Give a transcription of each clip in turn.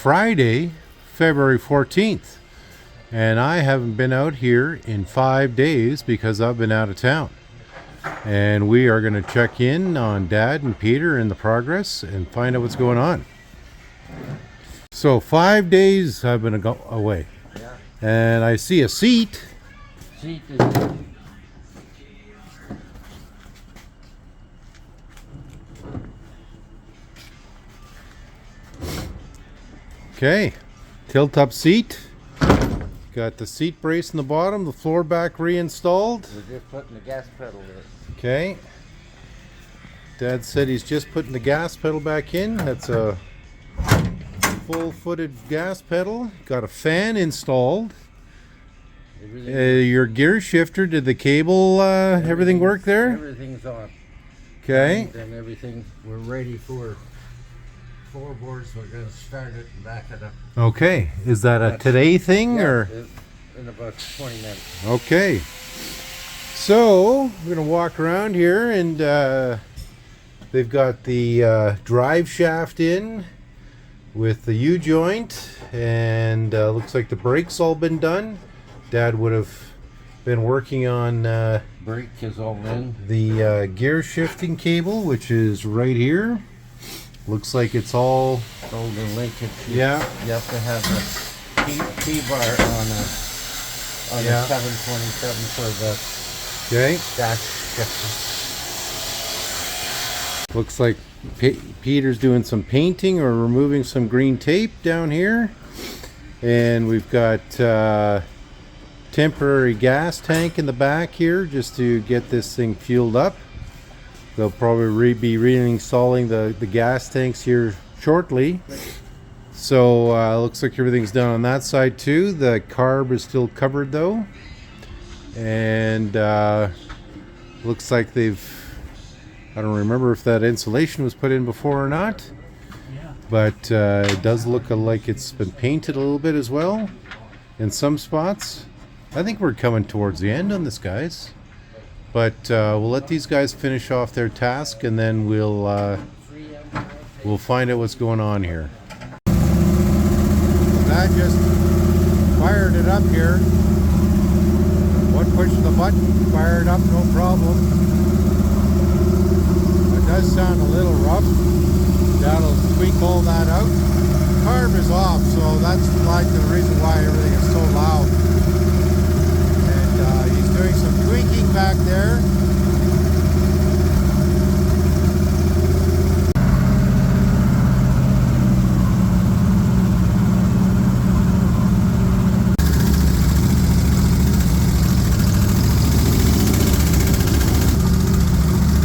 Friday, February 14th, and I haven't been out here in 5 days because I've been out of town. And we are going to check in on Dad and Peter in the progress and find out what's going on. So 5 days I've been away. Yeah. And I see a seat. Seat is Okay, tilt-up seat. Got the seat brace in the bottom, the floor back reinstalled. We're just putting the gas pedal in. Okay. Dad said he's just putting the gas pedal back in. That's a full-footed gas pedal. Got a fan installed. Your gear shifter, did the cable, everything work there? Everything's on. Okay. And everything, we're ready for floorboards. We're going to start it and back it up. Okay. Is that a today thing or? In about 20 minutes. Okay. So we're going to walk around here and they've got the drive shaft in with the U-joint, and looks like the brakes all been done. Dad would have been working on Brake is all in. the gear shifting cable, which is right here. Looks like it's all All the linkage. Yeah. You have to have the T-bar on a Yeah. 727 for the okay. dash shifter. Looks like Peter's doing some painting or removing some green tape down here. And we've got temporary gas tank in the back here just to get this thing fueled up. They'll probably be reinstalling the gas tanks here shortly. So looks like everything's done on that side too. The carb is still covered though. And looks like I don't remember if that insulation was put in before or not. Yeah. But it does look like it's been painted a little bit as well in some spots. I think we're coming towards the end on this, guys. But we'll let these guys finish off their task, and then we'll find out what's going on here. That just fired it up here. One push of the button, fired up, no problem. It does sound a little rough. That'll tweak all that out. Carb is off, so that's like the reason why everything is so loud. And he's doing some tweaking back there.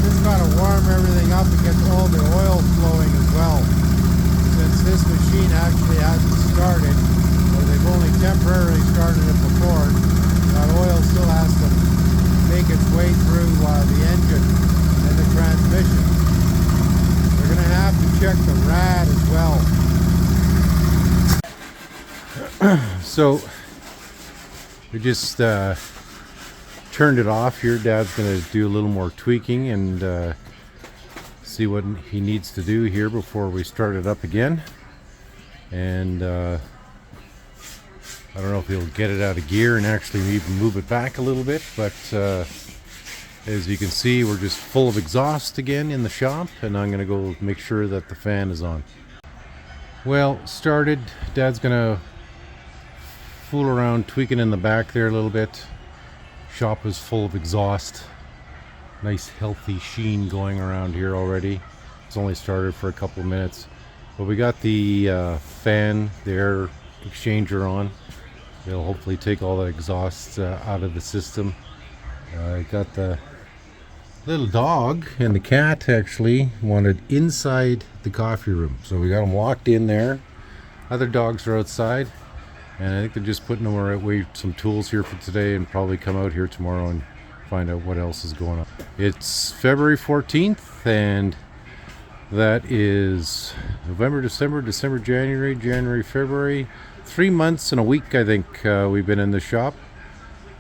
Just got to warm everything up and get all the oil flowing as well. Since this machine actually hasn't started, or they've only temporarily started it before, that oil still has to make its way through the engine and the transmission. We're going to have to check the rad as well. So we just turned it off here. Dad's going to do a little more tweaking and see what he needs to do here before we start it up again. And I don't know if he'll get it out of gear and actually even move it back a little bit, but as you can see, we're just full of exhaust again in the shop, and I'm going to go make sure that the fan is on. Well, started. Dad's going to fool around tweaking in the back there a little bit. Shop is full of exhaust. Nice healthy sheen going around here already. It's only started for a couple of minutes, but we got the fan, the air exchanger on. It'll hopefully take all the exhaust out of the system. Got the little dog and the cat actually wanted inside the coffee room, so we got them locked in there. Other dogs are outside, and I think they're just putting away some tools here for today and probably come out here tomorrow and find out what else is going on. It's February 14th, and that is November, December, January, February. 3 months and a week, I think, we've been in the shop.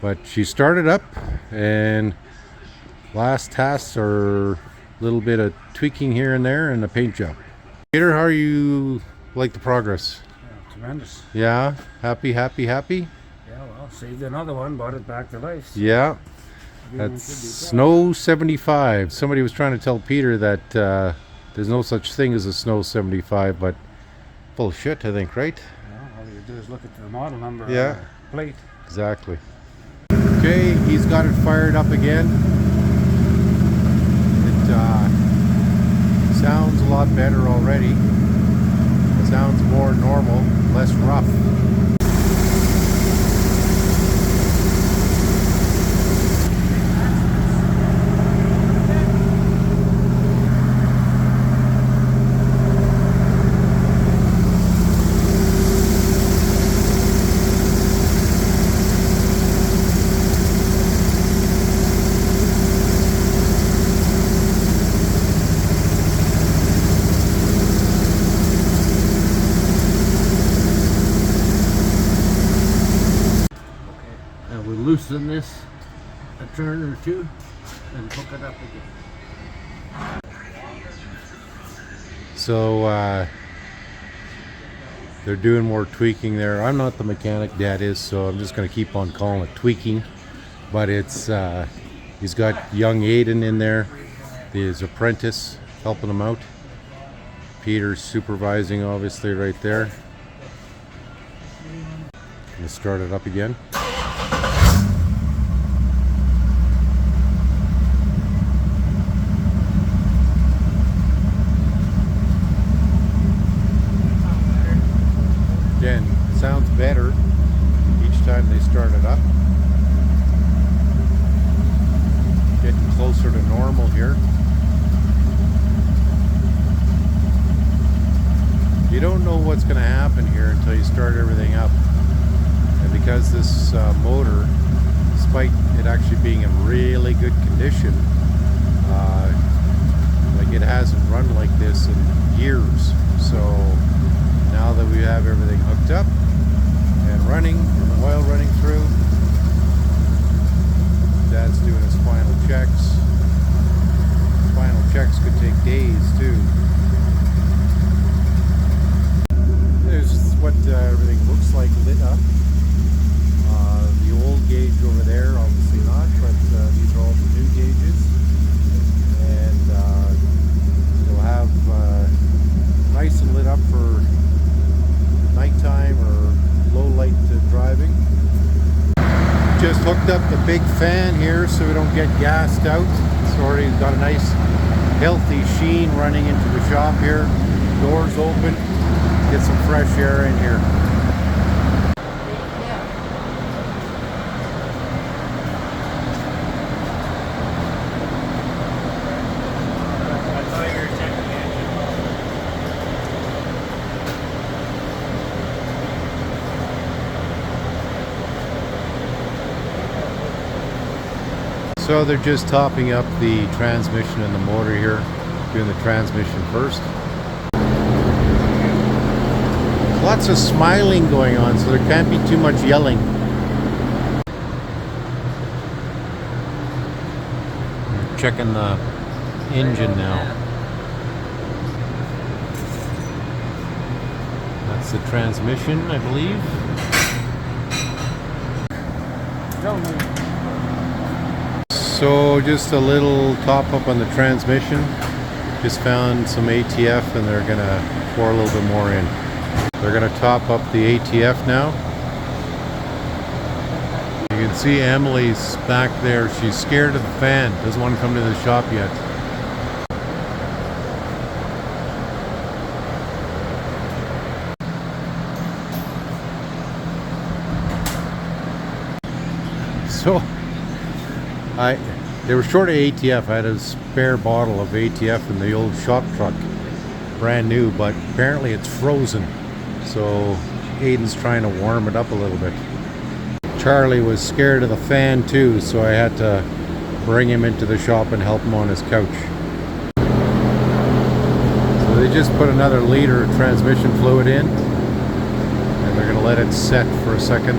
But she started up, and last tasks are a little bit of tweaking here and there and a paint job. Peter, how are you like the progress? tremendous. Yeah, happy, happy, happy. Yeah, well, saved another one, brought it back to life. So Yeah, everyone that's should be proud. snow 75. Somebody was trying to tell Peter that there's no such thing as a snow 75, but bullshit, I think, right? Well, all you do is look at the model number on Yeah. the plate. Exactly. Okay, he's got it fired up again. It sounds a lot better already. It sounds more normal, less rough. And we loosen this a turn or two and hook it up again. So they're doing more tweaking there. I'm not the mechanic, Dad is, so I'm just going to keep on calling it tweaking. But it's he's got young Aidan in there, his apprentice, helping him out. Peter's supervising, obviously, right there. Gonna start it up again. Again, sounds better each time they start it up. Getting closer to normal here. You don't know what's going to happen here until you start everything up. And because this motor, despite it actually being in really good condition, like it hasn't run like this in years. So now that we have everything hooked up and running, and the oil running through, Dad's doing his final checks. Final checks could take days too. There's what everything looks like lit up. The old gauge over there, obviously not, but these are all the new gauges. And we'll have nice and lit up for nighttime or low light driving. Just hooked up the big fan here so we don't get gassed out. It's already got a nice healthy sheen running into the shop here. Doors open, get some fresh air in here. So they're just topping up the transmission and the motor here, doing the transmission first. Lots of smiling going on, so there can't be too much yelling. Checking the engine now. That's the transmission, I believe. So just a little top up on the transmission. Just found some ATF and they're gonna pour a little bit more in. They're gonna top up the ATF now. You can see Emily's back there. She's scared of the fan. Doesn't want to come to the shop yet. So they were short of ATF. I had a spare bottle of ATF in the old shop truck, brand new, but apparently it's frozen. So Aidan's trying to warm it up a little bit. Charlie was scared of the fan too, so I had to bring him into the shop and help him on his couch. So they just put another liter of transmission fluid in, and they're gonna let it set for a second.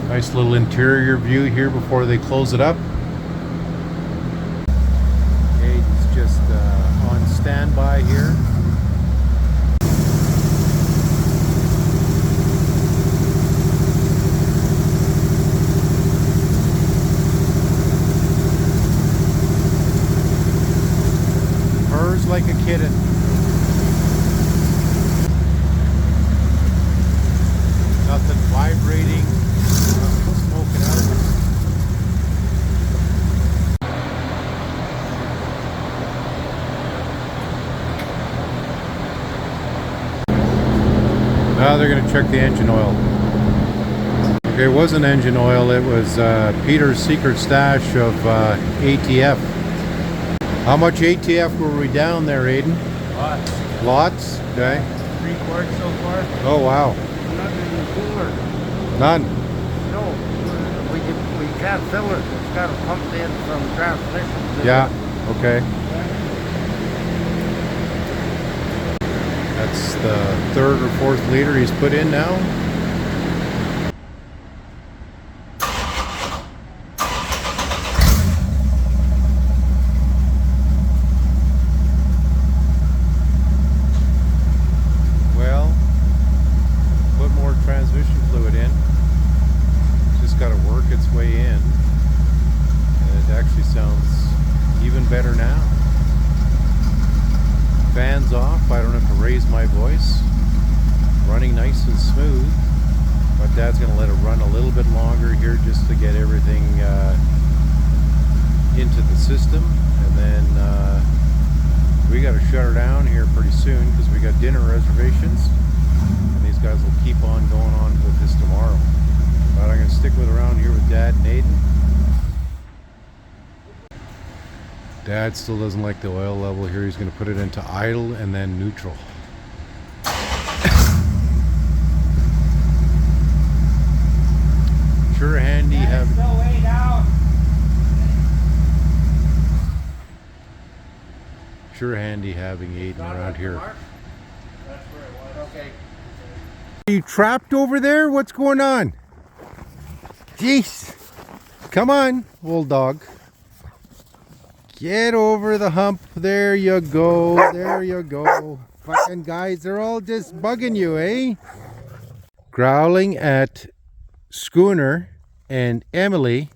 Nice little interior view here before they close it up. Aidan's just on standby here. kidding. Nothing vibrating, nothing smoking out. Now they're going to check the engine oil. Okay, it wasn't engine oil, it was Peter's secret stash of ATF. How much ATF were we down there, Aidan? Lots. Lots? Okay. 3 quarts so far. Oh, wow. Nothing in the cooler. None. No, we can't fill it. It's got to pump in from transmission. Yeah, okay. That's the 3rd or 4th liter he's put in now. Well, put more transmission fluid in. Just got to work its way in. And it actually sounds even better now. Fans off, I don't have to raise my voice. Running nice and smooth. My dad's going to let it run a little bit longer here just to get everything into the system. And then we got to shut her down here pretty soon because we got dinner reservations. And these guys will keep on going on with this tomorrow. But I'm going to stick with around here with Dad and Aidan. Dad still doesn't like the oil level here. He's going to put it into idle and then neutral. Sure handy having. Still way down. Sure handy having Aidan around here. That's where it was. Okay. Are you trapped over there? What's going on? Jeez. Come on, old dog. Get over the hump. There you go. There you go. Fucking guys, they're all just bugging you, eh? Growling at Schooner and Emily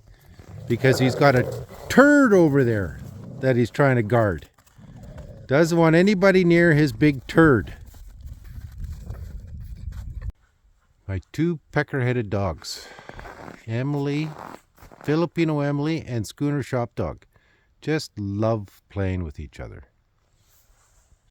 because he's got a turd over there that he's trying to guard. Doesn't want anybody near his big turd. My 2 pecker-headed dogs. Emily, Filipino Emily, and Schooner Shop Dog. Just love playing with each other.